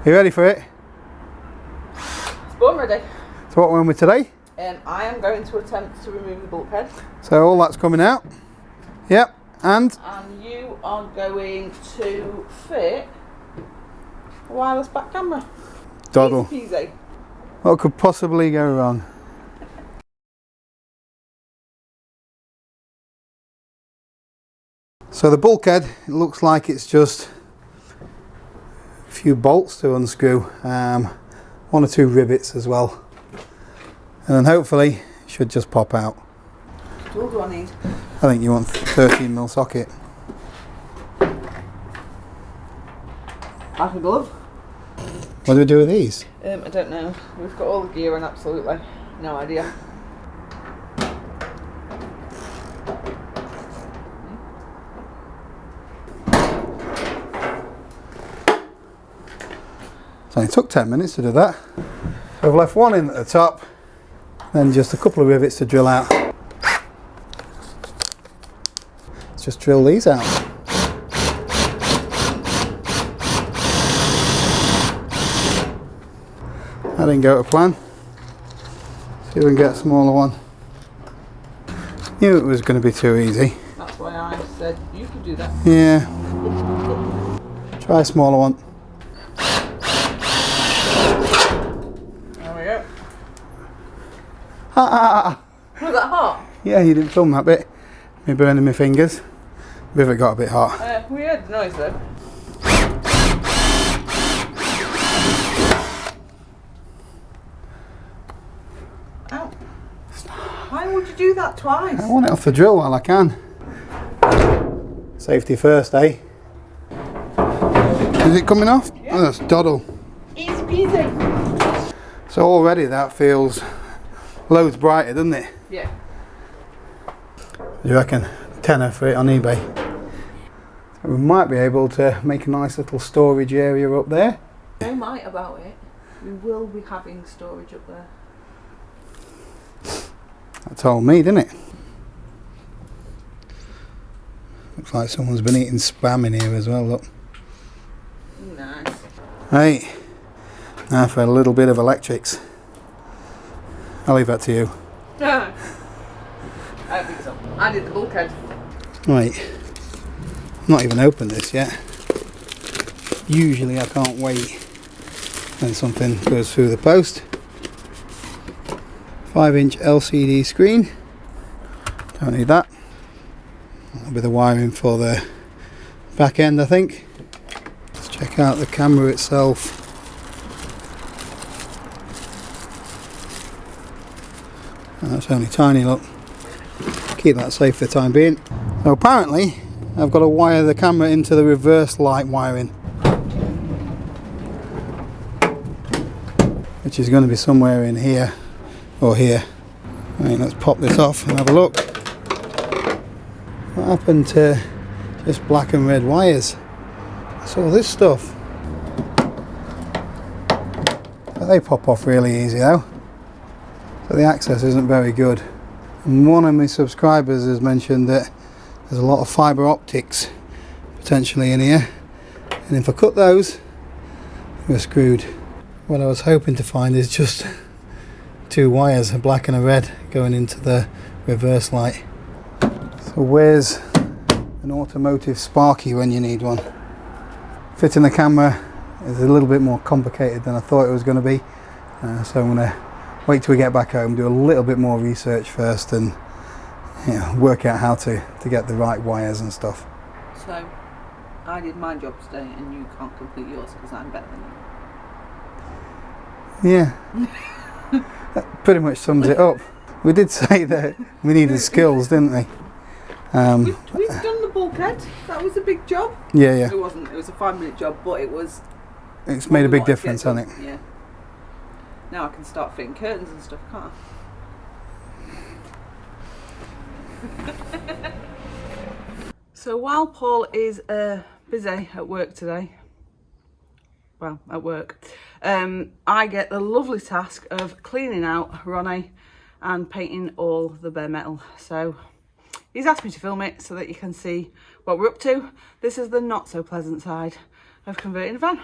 You ready for it? I'm ready. So what we're on with today? I am going to attempt to remove the bulkhead. So all that's coming out. Yep, and you are going to fit a wireless back camera. Doddle. Easy peasy. What could possibly go wrong? So the bulkhead, it looks like it's just a few bolts to unscrew, 1 or 2 rivets as well, and then hopefully it should just pop out. What tool do I need? I think you want 13mm socket. Like a glove? What do we do with these? I don't know. We've got all the gear and absolutely no idea. So it took 10 minutes to do that. So I've left one in at the top, then just a couple of rivets to drill out. Let's just drill these out. That didn't go to plan. See if we can get a smaller one. Knew it was going to be too easy. That's why I said you could do that. Yeah. Try a smaller one. There we go. Ha! Was that hot? Yeah, you didn't film that bit. Me burning my fingers. Rivet got a bit hot. We heard the noise though. Ow. Why would you do that twice? I want it off the drill while I can. Safety first, eh? Is it coming off? Yeah. Oh, that's doddle. Easy peasy. So already that feels loads brighter, doesn't it? Yeah. You reckon? Tenner for it on eBay. So we might be able to make a nice little storage area up there. No might about it. We will be having storage up there. That told me, didn't it? Looks like someone's been eating spam in here as well, look. Nice. Right, now for a little bit of electrics. I'll leave that to you. I don't think so. I did the bulkhead. Right, not even opened this yet. Usually I can't wait when something goes through the post. 5-inch LCD screen. Don't need that. That'll be the wiring for the back end, I think. Let's check out the camera itself. That's only tiny, look. Keep that safe for the time being. So apparently I've got to wire the camera into the reverse light wiring, which is going to be somewhere in here or here. Right, let's pop this off and have a look. What happened to just black and red wires? What's all this stuff? But they pop off really easy though, so the access isn't very good. And one of my subscribers has mentioned that there's a lot of fibre optics potentially in here, and if I cut those, we're screwed. What I was hoping to find is just 2 wires, a black and a red, going into the reverse light. So where's an automotive sparky when you need one? Fitting the camera is a little bit more complicated than I thought it was going to be, so I'm going to wait till we get back home, do a little bit more research first, and work out how to get the right wires and stuff. So, I did my job today and you can't complete yours because I'm better than you. Yeah. That pretty much sums it up. We did say that we needed skills, didn't we? We've done the bulkhead. That was a big job. Yeah, yeah. It wasn't. It was a 5-minute job, but it was. It's made a big difference, hasn't it? Yeah. Now I can start fitting curtains and stuff, can't I? So while Paul is busy at work today, well, at work, I get the lovely task of cleaning out Ronnie and painting all the bare metal. So he's asked me to film it so that you can see what we're up to. This is the not so pleasant side of converting a van.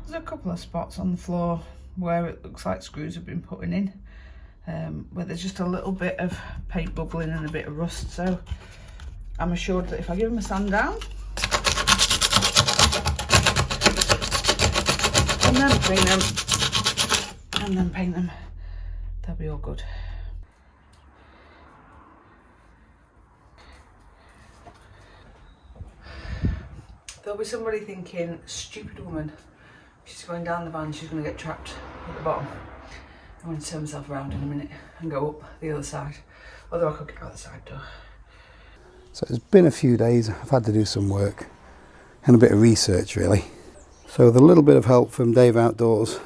There's a couple of spots on the floor where it looks like screws have been put in, where there's just a little bit of paint bubbling and a bit of rust. So I'm assured that if I give them a sand down and then clean them and then paint them, they'll be all good. There'll be somebody thinking, stupid woman, she's going down the van, she's going to get trapped at the bottom. I'm going to turn myself around in a minute and go up the other side, although I could get out the side door. So it's been a few days, I've had to do some work and a bit of research really. So with a little bit of help from Dave Outdoors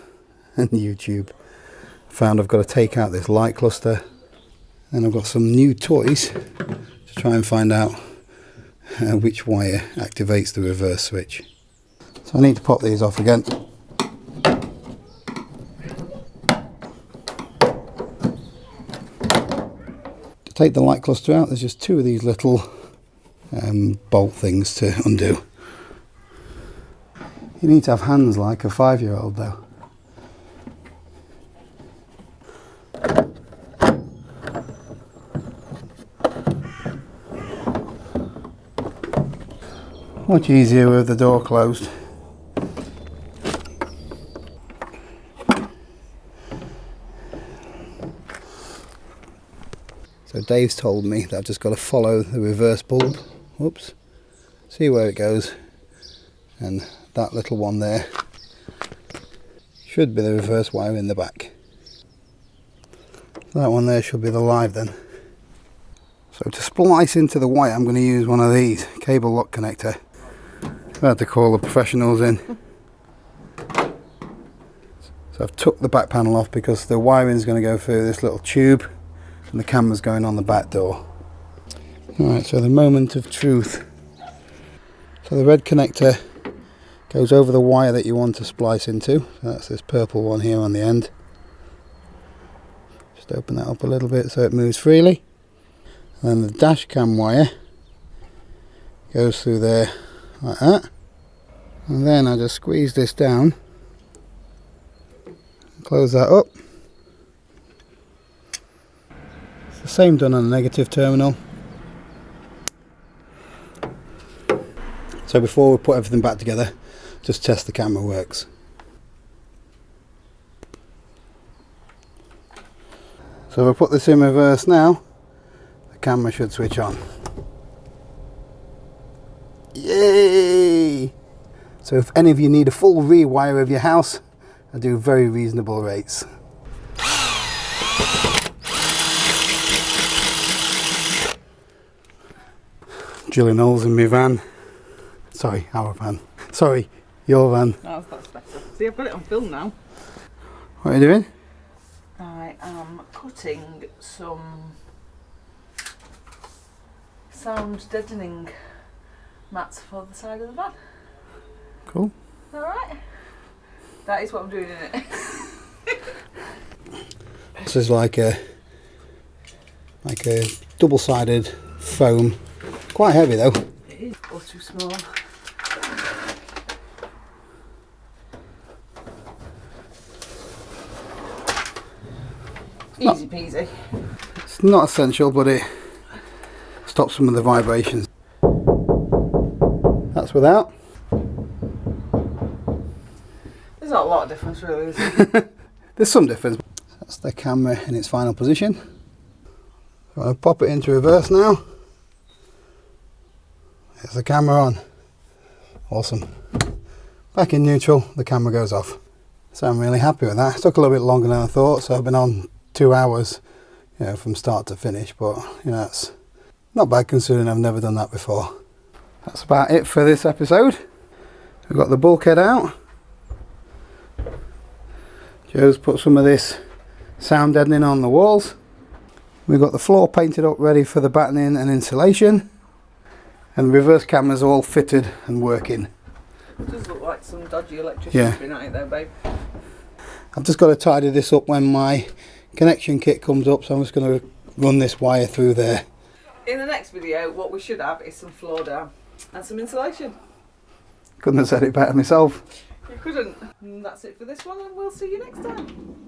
and YouTube, I found I've got to take out this light cluster, and I've got some new toys to try and find out which wire activates the reverse switch. So I need to pop these off again. To take the light cluster out, there's just two of these little bolt things to undo. You need to have hands like a 5-year-old though. Much easier with the door closed. So Dave's told me that I've just got to follow the reverse bulb. Whoops. See where it goes. And that little one there should be the reverse wire in the back. That one there should be the live then. So to splice into the wire, I'm going to use one of these, cable lock connector. I had to call the professionals in. So I've took the back panel off because the wiring is going to go through this little tube and the camera's going on the back door. Alright, so the moment of truth. So the red connector goes over the wire that you want to splice into. So that's this purple one here on the end. Just open that up a little bit so it moves freely. And then the dash cam wire goes through there like that, and then I just squeeze this down, close that up. It's the same done on the negative terminal. So before we put everything back together, just test the camera works. So if I put this in reverse now, the camera should switch on. Yay! So if any of you need a full rewire of your house, I do very reasonable rates. Drilling holes in my van. Sorry, our van. Sorry, your van. Oh, that's better. See, I've got it on film now. What are you doing? I am cutting some sound deadening mats for the side of the van. Cool. Alright? That is what I'm doing in it. This is like a double-sided foam. Quite heavy though. It is, or too small. Easy peasy. It's not essential, but it stops some of the vibrations. That's without. There's not a lot of difference really, is there? There's some difference. That's the camera in its final position. So I'll pop it into reverse now. There's the camera on. Awesome. Back in neutral, the camera goes off. So I'm really happy with that. It took a little bit longer than I thought, so I've been on 2 hours, you know, from start to finish, but you know, that's not bad considering I've never done that before. That's about it for this episode. We've got the bulkhead out. Joe's put some of this sound deadening on the walls. We've got the floor painted up ready for the battening and insulation, and the reverse cameras all fitted and working. It does look like some dodgy electrician's been at it though, babe. I've just got to tidy this up when my connection kit comes up, so I'm just going to run this wire through there. In the next video, what we should have is some floor down and some insulation. Couldn't have said it better myself. You couldn't. And that's it for this one, and we'll see you next time.